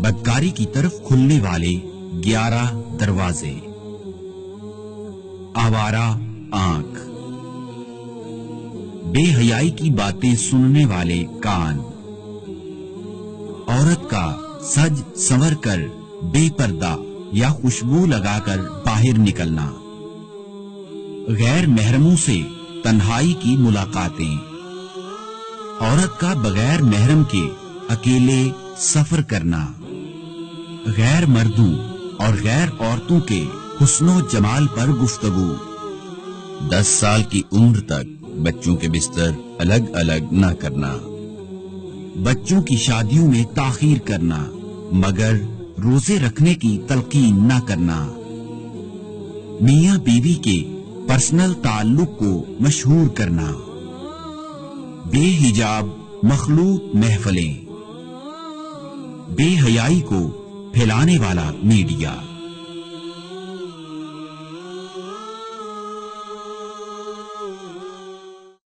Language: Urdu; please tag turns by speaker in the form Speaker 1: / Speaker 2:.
Speaker 1: بدکاری کی طرف کھلنے والے 11 دروازے۔ آوارہ آنکھ، بے حیائی کی باتیں سننے والے کان، عورت کا سج سنور کر بے پردہ یا خوشبو لگا کر باہر نکلنا، غیر محرموں سے تنہائی کی ملاقاتیں، عورت کا بغیر محرم کے اکیلے سفر کرنا، غیر مردوں اور غیر عورتوں کے حسن و جمال پر گفتگو، 10 سال کی عمر تک بچوں کے بستر الگ الگ نہ کرنا، بچوں کی شادیوں میں تاخیر کرنا مگر روزے رکھنے کی تلقین نہ کرنا، میاں بیوی کے پرسنل تعلق کو مشہور کرنا، بے حجاب مخلوط محفلیں، بے حیائی کو پھیلانے والا میڈیا۔